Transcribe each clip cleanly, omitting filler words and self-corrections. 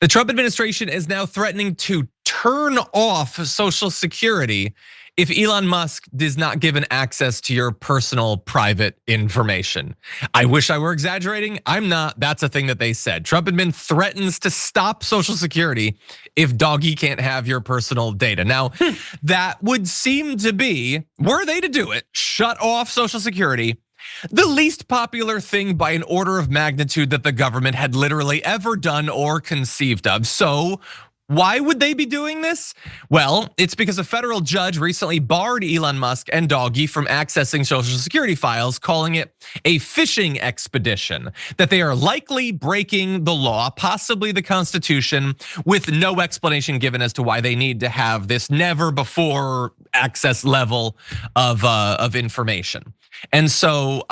The Trump administration is now threatening to turn off Social Security if Elon Musk does not give an access to your personal private information. I wish I were exaggerating. I'm not. That's a thing that they said. Trump admin threatens to stop Social Security if doggy can't have your personal data. Now, that would seem to be, were they to do it, shut off Social Security, the least popular thing by an order of magnitude that the government had literally ever done or conceived of. So why would they be doing this? Well, it's because a federal judge recently barred Elon Musk and Doggy from accessing Social Security files, calling it a fishing expedition, that they are likely breaking the law, possibly the Constitution, with no explanation given as to why they need to have this never before access level of information. And so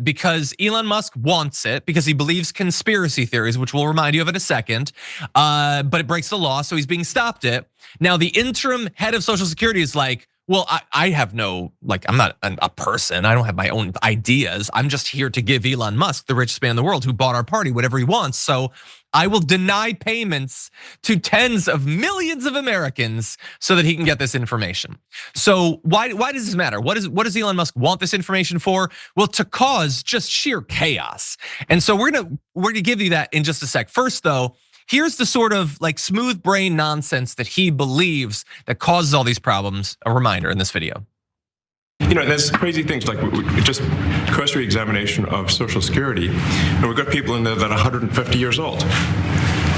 because Elon Musk wants it, because he believes conspiracy theories, which we'll remind you of in a second, but it breaks the law, so he's being stopped it. Now the interim head of Social Security is like, well, I have no, like, I'm not a person. I don't have my own ideas. I'm just here to give Elon Musk, the richest man in the world who bought our party, whatever he wants. So I will deny payments to tens of millions of Americans so that he can get this information. So why does this matter? What does Elon Musk want this information for? Well, to cause just sheer chaos. And so we're gonna give you that in just a sec. First though, here's the sort of like smooth brain nonsense that he believes that causes all these problems. A reminder in this video. You know, there's crazy things like just cursory examination of Social Security, and we've got people in there that are 150 years old.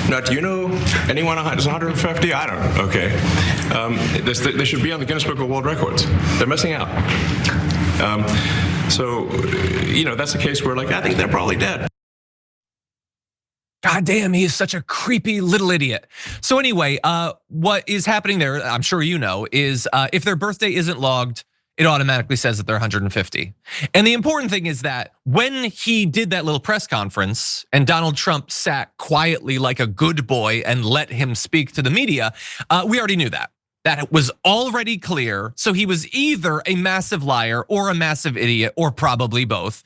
Now, do you know anyone who's 150? I don't. Okay, they should be on the Guinness Book of World Records. They're missing out. So, you know, that's a case where, like, I think they're probably dead. God damn, he is such a creepy little idiot. So anyway, what is happening there, I'm sure you know, is if their birthday isn't logged, it automatically says that they're 150. And the important thing is that when he did that little press conference and Donald Trump sat quietly like a good boy and let him speak to the media, we already knew that. That was already clear. So he was either a massive liar or a massive idiot, or probably both.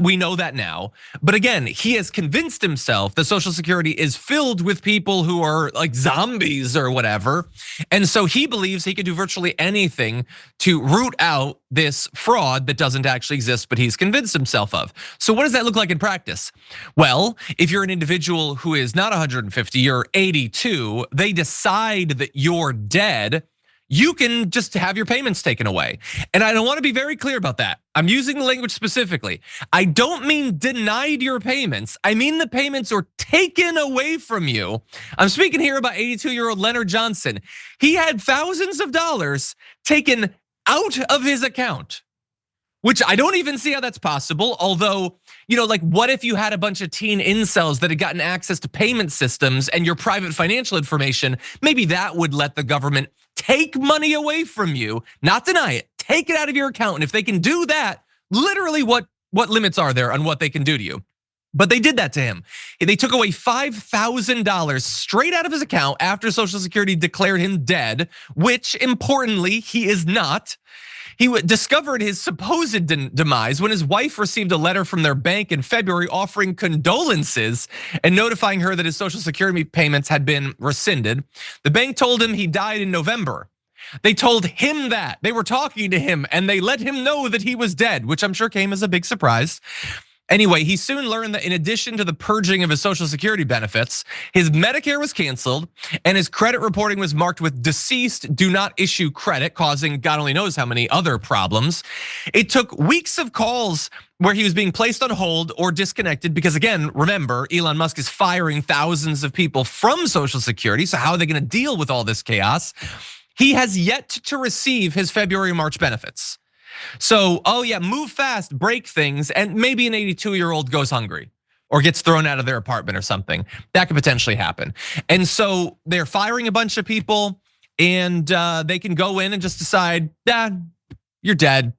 We know that now. But again, he has convinced himself that Social Security is filled with people who are like zombies or whatever. And so he believes he can do virtually anything to root out this fraud that doesn't actually exist, but he's convinced himself of. So what does that look like in practice? Well, if you're an individual who is not 150, you're 82, they decide that you're dead, you can just have your payments taken away. And I don't want to be very clear about that. I'm using the language specifically. I don't mean denied your payments. I mean the payments are taken away from you. I'm speaking here about 82-year-old Leonard Johnson. He had thousands of dollars taken out of his account, which I don't even see how that's possible. Although, you know, like what if you had a bunch of teen incels that had gotten access to payment systems and your private financial information? Maybe that would let the government take money away from you, not deny it, take it out of your account. And if they can do that, literally what limits are there on what they can do to you? But they did that to him. They took away $5,000 straight out of his account after Social Security declared him dead, which importantly, he is not. He discovered his supposed demise when his wife received a letter from their bank in February offering condolences and notifying her that his Social Security payments had been rescinded. The bank told him he died in November. They told him that. They were talking to him and they let him know that he was dead, which I'm sure came as a big surprise. Anyway, he soon learned that in addition to the purging of his Social Security benefits, his Medicare was canceled and his credit reporting was marked with deceased, do not issue credit, causing God only knows how many other problems. It took weeks of calls where he was being placed on hold or disconnected because again, remember, Elon Musk is firing thousands of people from Social Security. So how are they gonna deal with all this chaos? He has yet to receive his February, March benefits. So, oh yeah, move fast, break things, and maybe an 82-year-old goes hungry or gets thrown out of their apartment or something. That could potentially happen. And so they're firing a bunch of people and they can go in and just decide, you're dead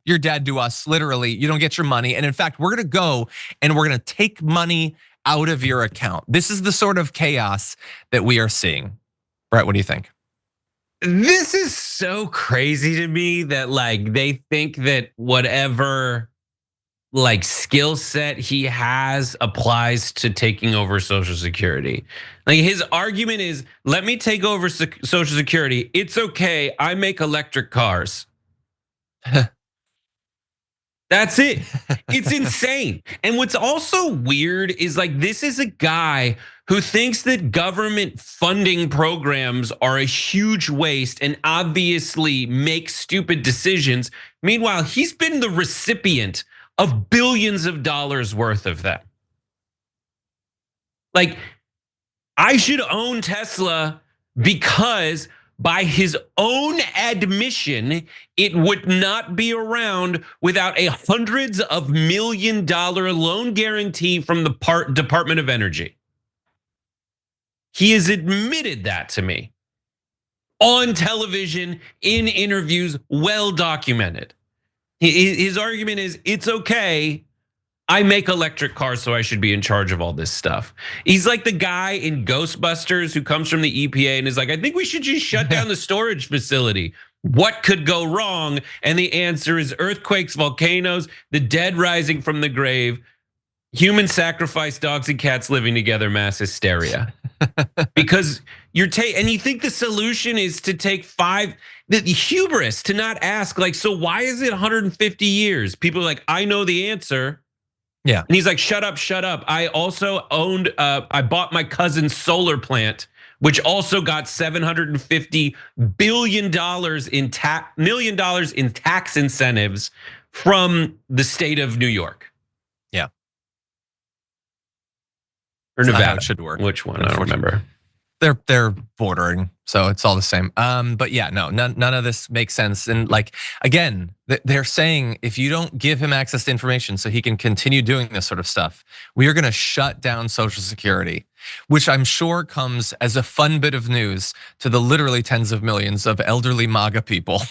to us, literally. You don't get your money. And in fact, we're gonna go and we're gonna take money out of your account. This is the sort of chaos that we are seeing. Brett, what do you think? This is so crazy to me that like they think that whatever like skill set he has applies to taking over Social Security. Like his argument is, let me take over Social Security. It's okay, I make electric cars. That's it. It's insane. And what's also weird is like, this is a guy who thinks that government funding programs are a huge waste and obviously makes stupid decisions. Meanwhile, he's been the recipient of billions of dollars worth of them. Like, I should own Tesla because by his own admission, it would not be around without a hundreds of $1 million loan guarantee from the Department of Energy. He has admitted that to me on television, in interviews, well documented. His argument is, it's okay, I make electric cars, so I should be in charge of all this stuff. He's like the guy in Ghostbusters who comes from the EPA and is like, I think we should just shut down the storage facility. What could go wrong? And the answer is earthquakes, volcanoes, the dead rising from the grave, human sacrifice, dogs and cats living together, mass hysteria. Because and you think the solution is to take the hubris to not ask, like, so why is it 150 years? People are like, I know the answer. Yeah. And he's like, shut up, shut up. I also I bought my cousin's solar plant, which also got $750 billion in tax incentives from the state of New York. Yeah. Or Nevada. How it should work. Which one? I don't remember. They're bordering, so it's all the same. But yeah, no, none of this makes sense. And like, again, they're saying if you don't give him access to information so he can continue doing this sort of stuff, we are gonna shut down Social Security, which I'm sure comes as a fun bit of news to the literally tens of millions of elderly MAGA people.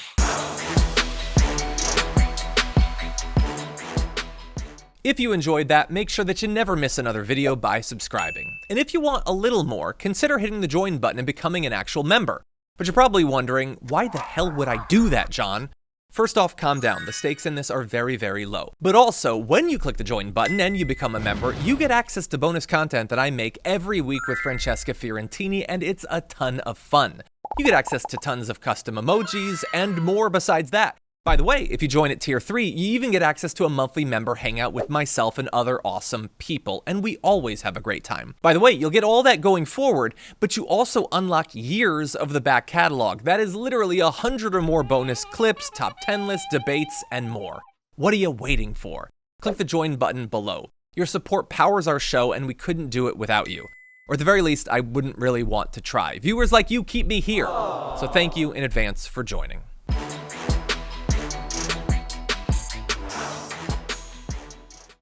If you enjoyed that, make sure that you never miss another video by subscribing. And if you want a little more, consider hitting the join button and becoming an actual member. But you're probably wondering, why the hell would I do that, John? First off, calm down. The stakes in this are very, very low. But also, when you click the join button and you become a member, you get access to bonus content that I make every week with Francesca Fiorentini, and it's a ton of fun. You get access to tons of custom emojis and more besides that. By the way, if you join at tier 3, you even get access to a monthly member hangout with myself and other awesome people, and we always have a great time. By the way, you'll get all that going forward, but you also unlock years of the back catalog. That is literally 100 or more bonus clips, top 10 lists, debates, and more. What are you waiting for? Click the join button below. Your support powers our show, and we couldn't do it without you. Or at the very least, I wouldn't really want to try. Viewers like you keep me here. So thank you in advance for joining.